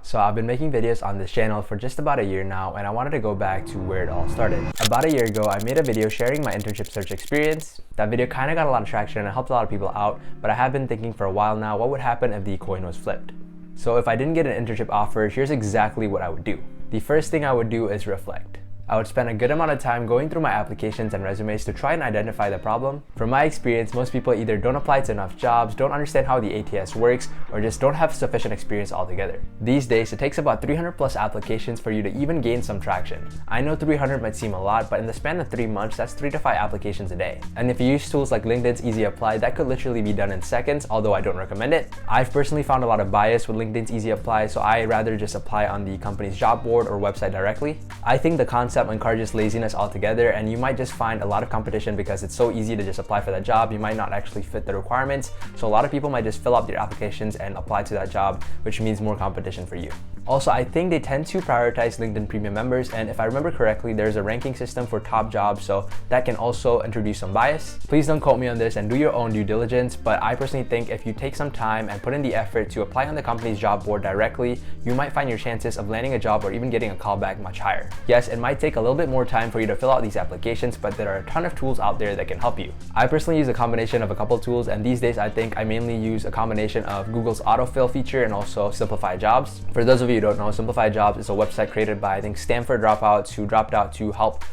So I've been making videos on this channel for just about a year now, and I wanted to go back to where it all started. About a year ago, I made a video sharing my internship search experience. That video kind of got a lot of traction and it helped a lot of people out, but I have been thinking for a while now what would happen if the coin was flipped. So if I didn't get an internship offer, here's exactly what I would do. The first thing I would do is reflect. I would spend a good amount of time going through my applications and resumes to try and identify the problem. From my experience, most people either don't apply to enough jobs, don't understand how the ATS works, or just don't have sufficient experience altogether. These days, it takes about 300 plus applications for you to even gain some traction. I know 300 might seem a lot, but in the span of 3 months, that's 3 to 5 applications a day. And if you use tools like LinkedIn's Easy Apply, that could literally be done in seconds, although I don't recommend it. I've personally found a lot of bias with LinkedIn's Easy Apply, so I rather just apply on the company's job board or website directly. I think the concept encourages laziness altogether, and you might just find a lot of competition because it's so easy to just apply for that job. You might not actually fit the requirements, so a lot of people might just fill out their applications and apply to that job, which means more competition for you. Also, I think they tend to prioritize LinkedIn Premium members, and if I remember correctly, there's a ranking system for top jobs, so that can also introduce some bias. Please don't quote me on this and do your own due diligence, but I personally think if you take some time and put in the effort to apply on the company's job board directly, you might find your chances of landing a job or even getting a callback much higher. Yes, it might take a little bit more time for you to fill out these applications, but there are a ton of tools out there that can help you. I personally use a combination of a couple tools, and these days I think I mainly use a combination of Google's autofill feature and also Simplify Jobs. For those of you who don't know, Simplify Jobs is a website created by I think Stanford dropouts who dropped out to help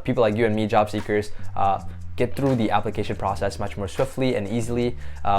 people like you and me, job seekers, get through the application process much more swiftly and easily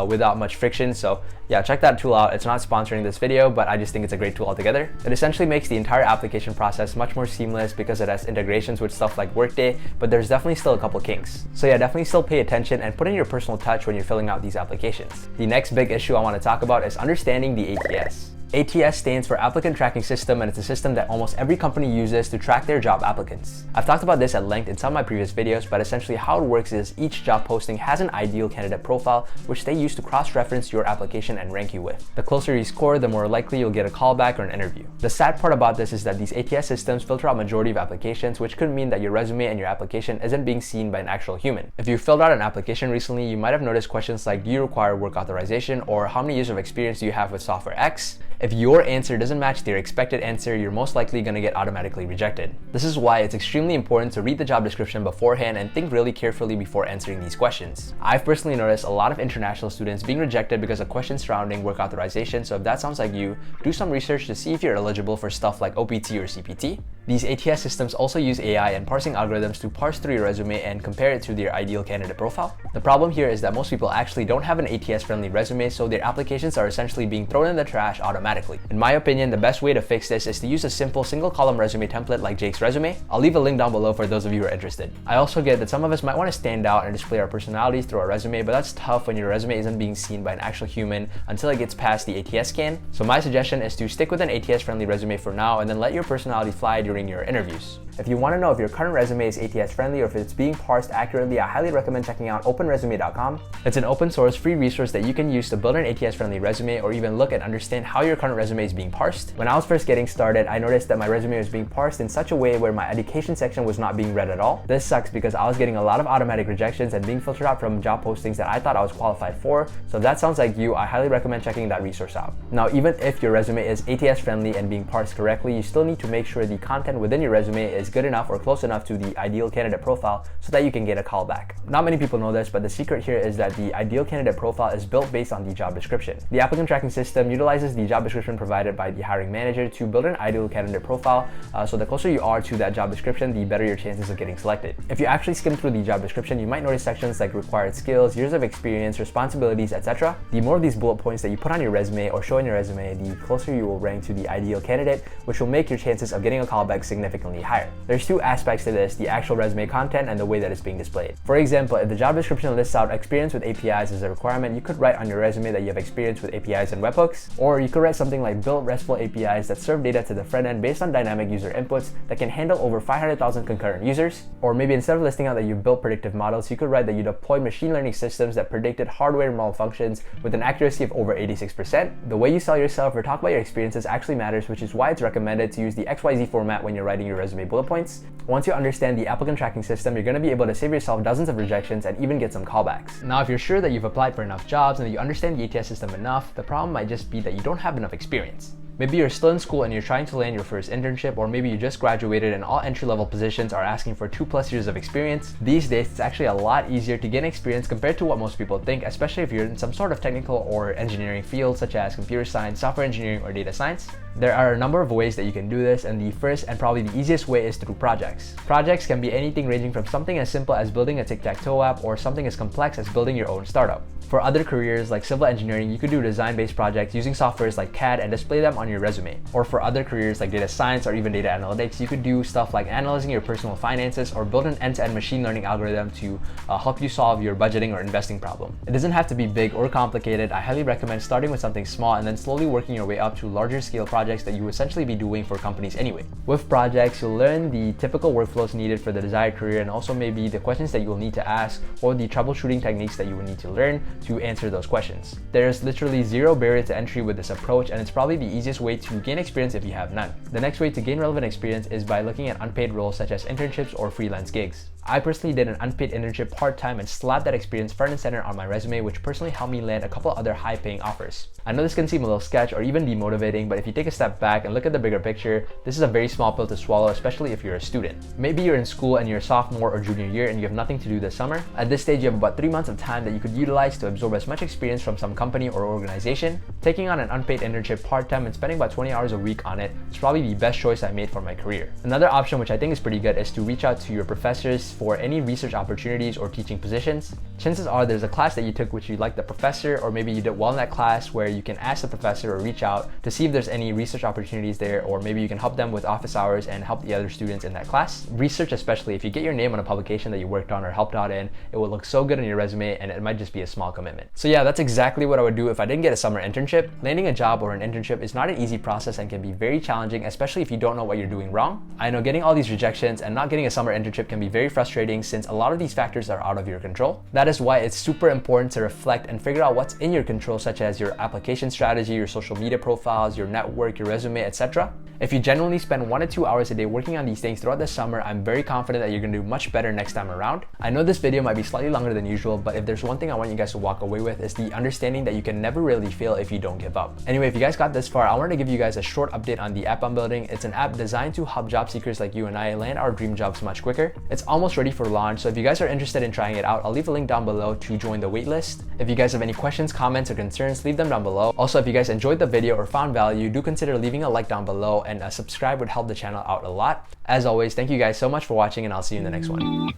without much friction. So yeah, check that tool out. It's not sponsoring this video, but I just think it's a great tool altogether. It essentially makes the entire application process much more seamless because it has integrations with stuff like Workday, but there's definitely still a couple kinks. So yeah, definitely still pay attention and put in your personal touch when you're filling out these applications. The next big issue I want to talk about is understanding the ATS. ATS stands for Applicant Tracking System, and it's a system that almost every company uses to track their job applicants. I've talked about this at length in some of my previous videos, but essentially how it works is each job posting has an ideal candidate profile, which they use to cross-reference your application and rank you with. The closer you score, the more likely you'll get a callback or an interview. The sad part about this is that these ATS systems filter out majority of applications, which could mean that your resume and your application isn't being seen by an actual human. If you filled out an application recently, you might have noticed questions like, do you require work authorization, or how many years of experience do you have with software X? If your answer doesn't match their expected answer, you're most likely going to get automatically rejected. This is why it's extremely important to read the job description beforehand and think really carefully before answering these questions. I've personally noticed a lot of international students being rejected because of questions surrounding work authorization, so if that sounds like you, do some research to see if you're eligible for stuff like OPT or CPT. These ATS systems also use AI and parsing algorithms to parse through your resume and compare it to their ideal candidate profile. The problem here is that most people actually don't have an ATS-friendly resume, so their applications are essentially being thrown in the trash automatically. In my opinion, the best way to fix this is to use a simple single-column resume template like Jake's resume. I'll leave a link down below for those of you who are interested. I also get that some of us might want to stand out and display our personalities through our resume, but that's tough when your resume isn't being seen by an actual human until it gets past the ATS scan. So my suggestion is to stick with an ATS-friendly resume for now and then let your personality fly during your interviews. If you want to know if your current resume is ATS friendly or if it's being parsed accurately, I highly recommend checking out openresume.com. It's an open source free resource that you can use to build an ATS friendly resume or even look and understand how your current resume is being parsed. When I was first getting started, I noticed that my resume was being parsed in such a way where my education section was not being read at all. This sucks because I was getting a lot of automatic rejections and being filtered out from job postings that I thought I was qualified for. So if that sounds like you, I highly recommend checking that resource out. Now, even if your resume is ATS friendly and being parsed correctly, you still need to make sure the content within your resume is good enough or close enough to the ideal candidate profile so that you can get a callback. Not many people know this, but the secret here is that the ideal candidate profile is built based on the job description. The applicant tracking system utilizes the job description provided by the hiring manager to build an ideal candidate profile, so the closer you are to that job description, the better your chances of getting selected. If you actually skim through the job description, you might notice sections like required skills, years of experience, responsibilities, etc. The more of these bullet points that you put on your resume or show in your resume, the closer you will rank to the ideal candidate, which will make your chances of getting a callback significantly higher. There's two aspects to this: the actual resume content and the way that it's being displayed. For example, if the job description lists out experience with APIs as a requirement, you could write on your resume that you have experience with APIs and webhooks, or you could write something like build RESTful APIs that serve data to the front end based on dynamic user inputs that can handle over 500,000 concurrent users. Or maybe instead of listing out that you built predictive models, you could write that you deployed machine learning systems that predicted hardware malfunctions with an accuracy of over 86%. The way you sell yourself or talk about your experiences actually matters, which is why it's recommended to use the XYZ format when you're writing your resume bullet points. Once you understand the applicant tracking system, you're going to be able to save yourself dozens of rejections and even get some callbacks. Now, if you're sure that you've applied for enough jobs and that you understand the ATS system enough, the problem might just be that you don't have enough experience. Maybe you're still in school and you're trying to land your first internship, or maybe you just graduated and all entry-level positions are asking for 2+ years of experience. These days, it's actually a lot easier to gain experience compared to what most people think, especially if you're in some sort of technical or engineering field such as computer science, software engineering, or data science. There are a number of ways that you can do this, and the first and probably the easiest way is through projects. Projects can be anything ranging from something as simple as building a tic-tac-toe app or something as complex as building your own startup. For other careers like civil engineering, you could do design-based projects using softwares like CAD and display them on your resume. Or for other careers like data science or even data analytics, you could do stuff like analyzing your personal finances or build an end-to-end machine learning algorithm to help you solve your budgeting or investing problem. It doesn't have to be big or complicated. I highly recommend starting with something small and then slowly working your way up to larger scale projects that you will essentially be doing for companies anyway. With projects, you'll learn the typical workflows needed for the desired career, and also maybe the questions that you will need to ask or the troubleshooting techniques that you will need to learn to answer those questions. There's literally zero barrier to entry with this approach, and it's probably the easiest way to gain experience if you have none. The next way to gain relevant experience is by looking at unpaid roles such as internships or freelance gigs. I personally did an unpaid internship part-time and slapped that experience front and center on my resume, which personally helped me land a couple other high-paying offers. I know this can seem a little sketch or even demotivating, but if you take a step back and look at the bigger picture, this is a very small pill to swallow, especially if you're a student. Maybe you're in school and you're a sophomore or junior year and you have nothing to do this summer. At this stage, you have about 3 months of time that you could utilize to absorb as much experience from some company or organization. Taking on an unpaid internship part-time and spending about 20 hours a week on it is probably the best choice I made for my career. Another option, which I think is pretty good, is to reach out to your professors for any research opportunities or teaching positions. Chances are there's a class that you took which you like the professor, or maybe you did well in that class, where you can ask the professor or reach out to see if there's any research opportunities there, or maybe you can help them with office hours and help the other students in that class. Research, especially if you get your name on a publication that you worked on or helped out in, it will look so good on your resume, and it might just be a small commitment. So yeah, that's exactly what I would do if I didn't get a summer internship. Landing a job or an internship is not an easy process and can be very challenging, especially if you don't know what you're doing wrong. I know getting all these rejections and not getting a summer internship can be very frustrating, since a lot of these factors are out of your control. That is why it's super important to reflect and figure out what's in your control, such as your application strategy, your social media profiles, your network, your resume, etc. If you genuinely spend 1 to 2 hours a day working on these things throughout the summer, I'm very confident that you're gonna do much better next time around. I know this video might be slightly longer than usual, but if there's one thing I want you guys to walk away with, is the understanding that you can never really fail if you don't give up. Anyway, if you guys got this far, I wanted to give you guys a short update on the app I'm building. It's an app designed to help job seekers like you and I land our dream jobs much quicker. It's almost ready for launch, so if you guys are interested in trying it out, I'll leave a link down below to join the waitlist. If you guys have any questions, comments, or concerns, leave them down below. Also, if you guys enjoyed the video or found value, do consider leaving a like down below, and a subscribe would help the channel out a lot. As always, thank you guys so much for watching, and I'll see you in the next one.